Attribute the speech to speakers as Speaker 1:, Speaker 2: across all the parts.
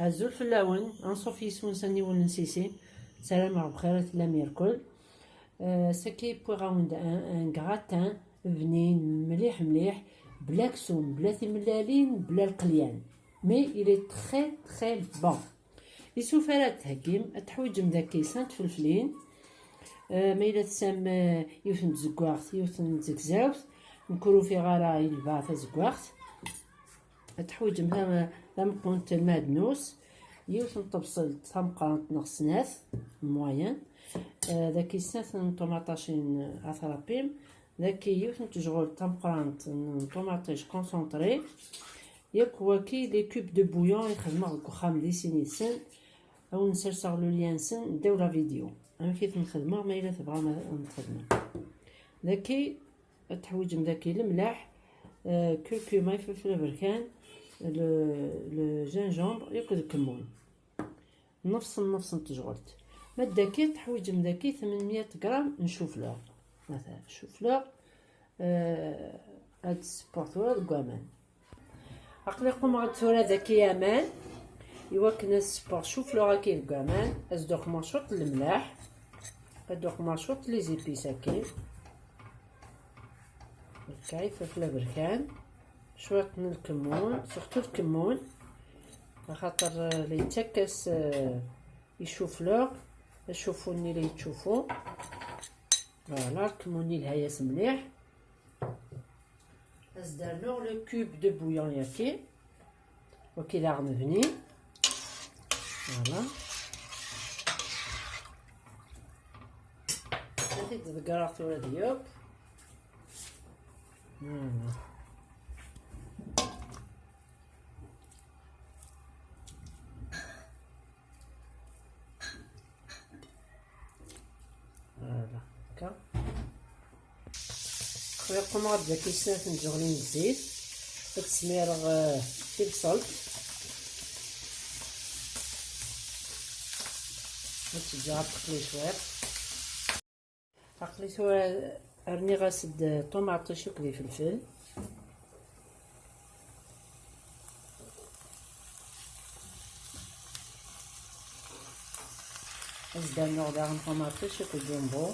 Speaker 1: هزو الفلاون انصوف يسون ساني ونسيسي سلام على بخير لا ميركل. ساكي بوغ راوند ان غراتان بنين مليح مليح بلا كسوم بلا ثملالين بلا القليان مي الي تخي تخي بون. يسوف راه تهكيم تحويجم ذاكي سانت فلفلين ما إلا تسام يوثن تزكواغت يوثن تزكزاوت نكرو في غارة يلبع تزكواغت تحويجم ثم قونت المادنوس يوثن تبصل ثمقانت نغسناث موين ذاكي سناث طوماطاشين اثرابيم ذاكي يوثن تجغل ثمقانت طوماطيش كونسونطري ياك واكي لي كوب دو بويون يخدمو الكخام دي سينيسن او نسرسغ لو ليان سن نديو لا فيديو انا كيف نخدمو ما الا تبغى نخدمو ذاكي تحويجم ذاكي الملاح كركوما فلفل بركان لو جينجومبر ياك الكمون نفس تجغلت ما داكي تحويجم ذاكي 800 غرام نشوفلوغ مثلا شوفلوغ هاد سبورتورا دكوامان أقلقكم غد ثورة ذاكي يامان يوكنا السبور شوفلوغ هاكي دكوامان أزدوق مشوط الملاح أزدوق مشوط لي زيبيس هاكي هاكاي فلفل بركان شوية من الكمون سورتو الكمون خاطر لي يتكس يشوفلوغ شوفوني لي تشوفو فوالا الكموني الهياس مليح ازدرنو لو كوب دو بويون ياكي وكي لا غنبني فوالا هادي تذكرات ورا ديوب فوالا هكا خويا قمر ذاكي سنات نجغلين الزيت داك السميرغ في البصل وتجي تقلي شويه قليتو راني غاسد طوماطيش وكلي فلفل ازدانو غدا طوماطيش وكل جنبو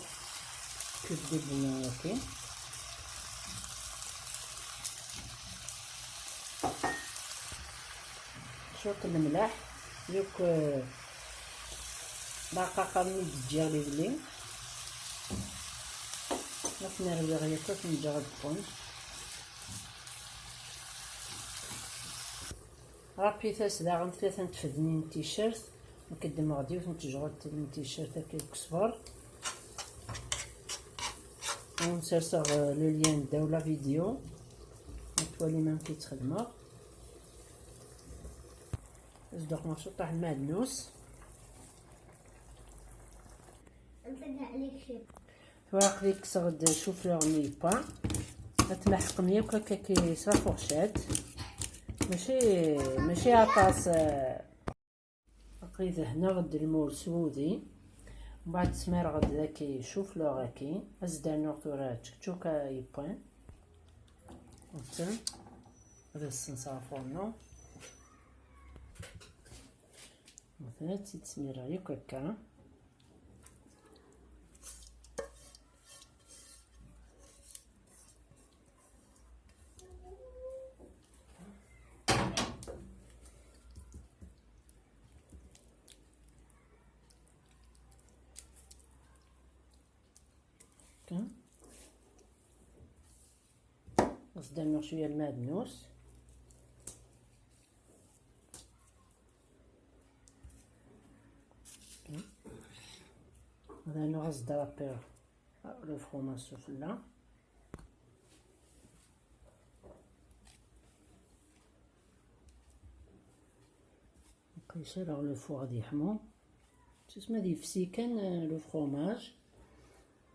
Speaker 1: كوب دو بويون ياكي شوط الملح يوك دقيقة من تجي لي بلي نفنا ربيع ياكل نجي غدفون رابي ثاس داغن ثلاثة نتفدني تيشيرت نقدم غادي ونتجغد التيشيرت هكا كسفر ونسرسغ لو ليان داو لا فيديو نتوالي ما كي تخدمو زدوق مشطوط تاع المعدنوس
Speaker 2: نطلع عليك شي
Speaker 1: فواق ليك صغد شوفلوغ مي با تمحق مية هكا كي صافورشات ماشي عطاس قريت هنا غد المول سعودي ومن بعد سمير غد ذاكي شوفلوغ هاكي ازدانو ثورا تشكتشوكا يبان وتم هذا السنسافورنو مثلا تسمير عليك هكا نصدر شويه المعدنوس هذا نغز درابير لو فروماج سوفلا نقيسو لو فوغ غادي يحمو تسمى دي يفسي كان لو فروماج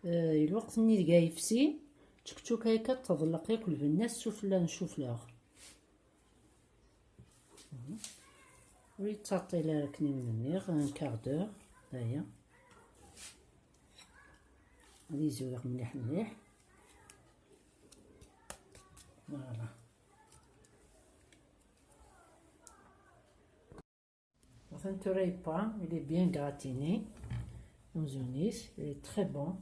Speaker 1: الوقت ملي تلقاه يفسي تشكتشوك هكا تضلق ياكل بالناس سفلا نشوفلوغ ويتسطي لا ركني من النيغ ان كاردور هاهي غادي يزوق مليح مليح فوالا Enfin, tu pas, il est bien gratiné. Nous unissent, il est très bon.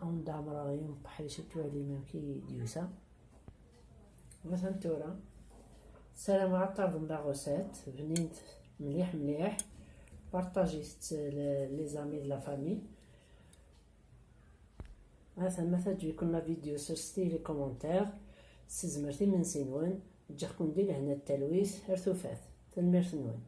Speaker 1: On دعمر غيوم بحال شي توالي كي يديوسا. مثلا تورا سلام على طرد لا غوسيت بنيت مليح مليح. بارطاجيت لي زامي د لا فامي. مثلا تجيكم لا فيديو سرستي لي كومونتير سزمرتي من سينون جاكم دير هنا التلويث ارثوفات تنميرت نون.